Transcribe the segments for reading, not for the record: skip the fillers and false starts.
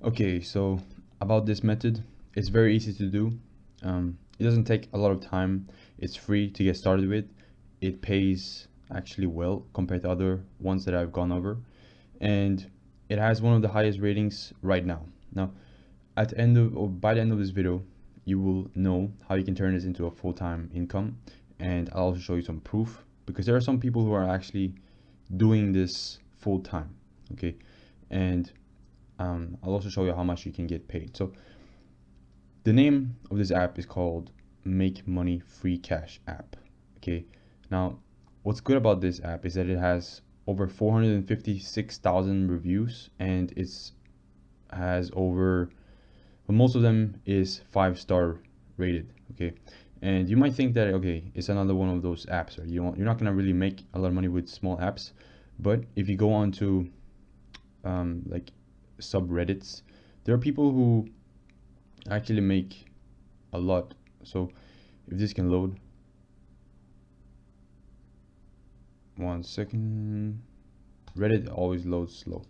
Okay, so about this method, it's very easy to do. It doesn't take a lot of time. It's free to get started with. It pays actually well compared to other ones that I've gone over, and it has one of the highest ratings right now. Now, at the end of or by the end of this video, you will know how you can turn this into a full-time income, and I'll also show you some proof because there are some people who are actually doing this full-time. Okay, and I'll also show you how much you can get paid. So the name of this app is called Make Money Free Cash app. Okay, now what's good about this app is that it has over 456,000 reviews, and it's has over, well, most of them is 5-star rated. Okay, and you might think that, okay, it's another one of those apps, or you're not gonna really make a lot of money with small apps. But if you go on to like subreddits, there are people who actually make a lot. So if this can load, 1 second. Reddit always loads slow.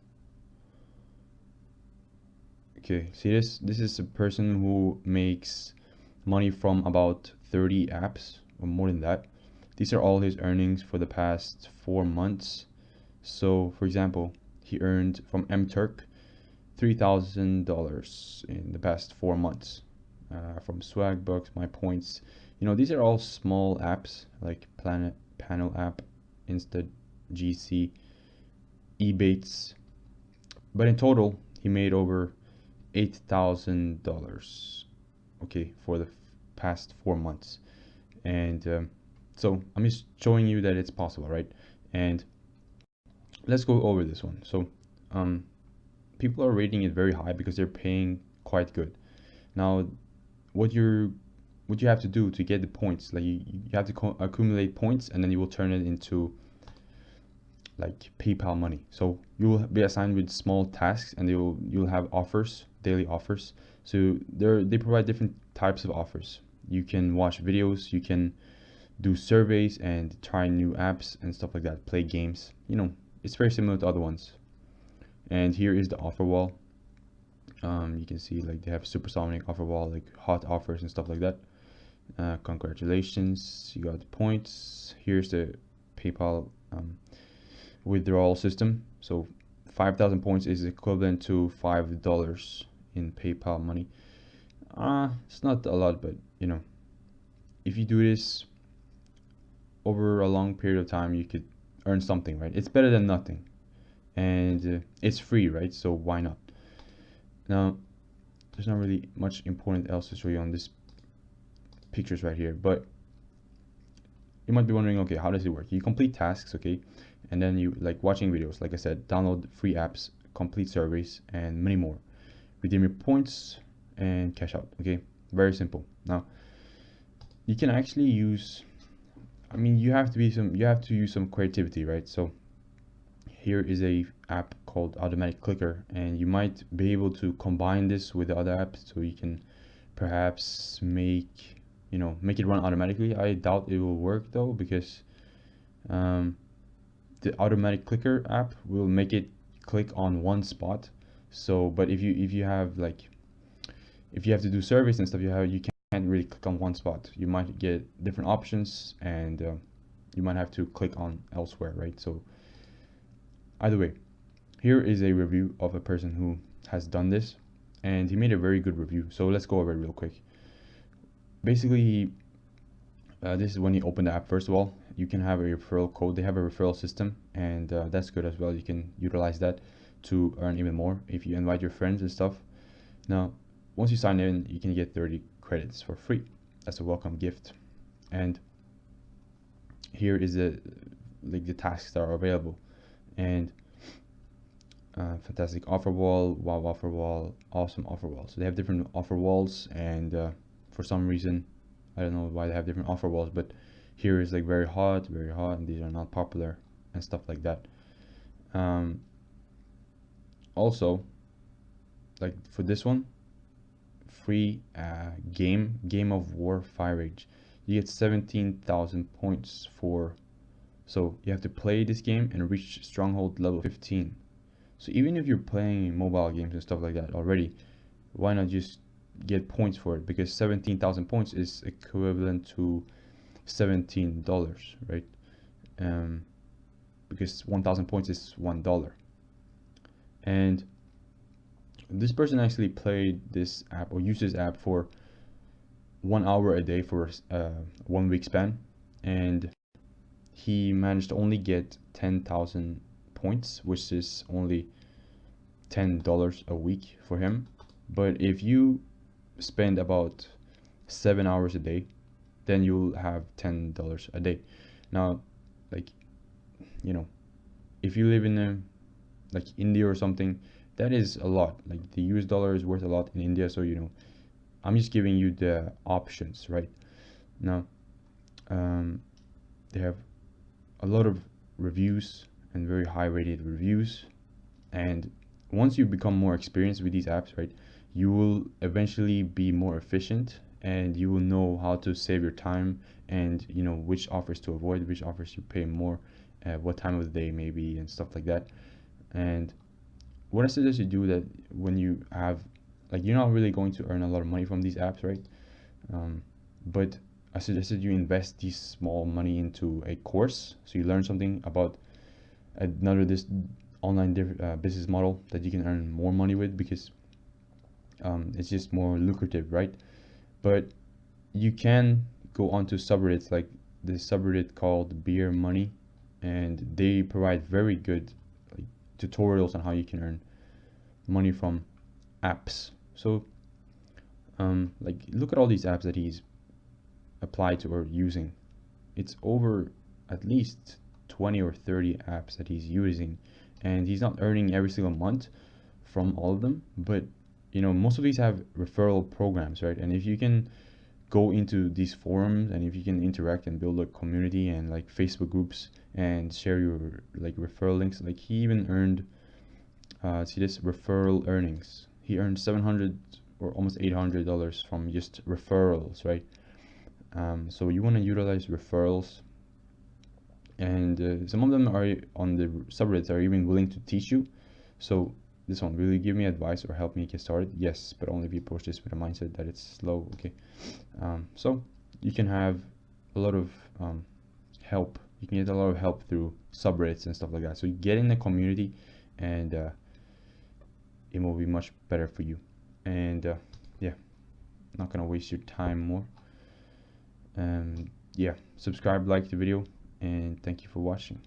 Okay, see this is a person who makes money from about 30 apps or more than that. These are all his earnings for the past 4 months. So for example, he earned from mturk $3,000 in the past 4 months, from Swagbucks, My Points. These are all small apps like Planet Panel app, Insta GC, Ebates. But in total, he made over $8,000. Okay, for the past 4 months, and so I'm just showing you that it's possible, right? And let's go over this one. So people are rating it very high because they're paying quite good. Now, what you have to do to get the points, like you have to accumulate points, and then you will turn it into like PayPal money. So you will be assigned with small tasks, and you'll have offers, daily offers. So they provide different types of offers. You can watch videos, you can do surveys and try new apps and stuff like that, play games. It's very similar to other ones. And here is the offer wall. You can see like they have supersonic offer wall, like hot offers and stuff like that. Congratulations, you got the points. Here's the PayPal withdrawal system. So 5,000 points is equivalent to $5 in PayPal money. It's not a lot, but if you do this over a long period of time, you could earn something, right? It's better than nothing, and it's free, right? So why not? Now, there's not really much important else to show you on this pictures right here, but you might be wondering, okay, how does it work? You complete tasks, okay, and then you, like watching videos, like I said, download free apps, complete surveys, and many more. Redeem your points and cash out. Okay, very simple. Now, you can actually use, you have to use some creativity, right? So here is a app called Automatic Clicker, and you might be able to combine this with the other apps, so you can perhaps make it run automatically. I doubt it will work though, because the Automatic Clicker app will make it click on one spot. So but if you have to do surveys and stuff, you can't really click on one spot. You might get different options, and you might have to click on elsewhere, right? So either way, here is a review of a person who has done this, and he made a very good review. So let's go over it real quick. Basically, this is when you open the app. First of all, you can have a referral code. They have a referral system, and that's good as well. You can utilize that to earn even more if you invite your friends and stuff. Now, once you sign in, you can get 30 credits for free. That's a welcome gift. And here is the tasks that are available. And fantastic offer wall, wow offer wall, awesome offer wall. So they have different offer walls, and for some reason, I don't know why they have different offer walls, but here is like very hot, and these are not popular and stuff like that. Also, like for this one, free game of war fire rage, you get 17,000 points for, so you have to play this game and reach stronghold level 15. So even if you're playing mobile games and stuff like that already, why not just get points for it? Because 17,000 points is equivalent to $17, right? Because 1,000 points is $1. And this person actually played this app or used this app for 1 hour a day for a 1 week span, and he managed to only get 10,000 points, which is only $10 a week for him. But if you spend about 7 hours a day, then you'll have $10 a day. Now, like, you know, if you live in like India or something, that is a lot. Like the US dollar is worth a lot in India, so I'm just giving you the options, right? Now, they have a lot of reviews and very high rated reviews, and once you become more experienced with these apps, right, you will eventually be more efficient, and you will know how to save your time, and which offers to avoid, which offers you pay more, what time of the day maybe, and stuff like that. And what I suggest you do, that when you have, like, you're not really going to earn a lot of money from these apps, right? But I suggested you invest this small money into a course, so you learn something about another this online business model that you can earn more money with, because it's just more lucrative, right? But you can go onto subreddits, like this subreddit called Beer Money, and they provide very good, like, tutorials on how you can earn money from apps. So like, look at all these apps that he's applied to or using. It's over at least 20 or 30 apps that he's using, and he's not earning every single month from all of them, but most of these have referral programs, right? And if you can go into these forums, and if you can interact and build a community and like Facebook groups and share your like referral links, like he even earned see this referral earnings, he earned 700 or almost $800 from just referrals, right? So you want to utilize referrals, and some of them are on the subreddits are even willing to teach you. So this one, will you give me advice or help me get started? Yes, but only if you approach this with a mindset that it's slow. Okay. So you can have a lot of help. You can get a lot of help through subreddits and stuff like that. So you get in the community, and it will be much better for you. And yeah, not gonna waste your time more. Yeah, subscribe, like the video, and thank you for watching.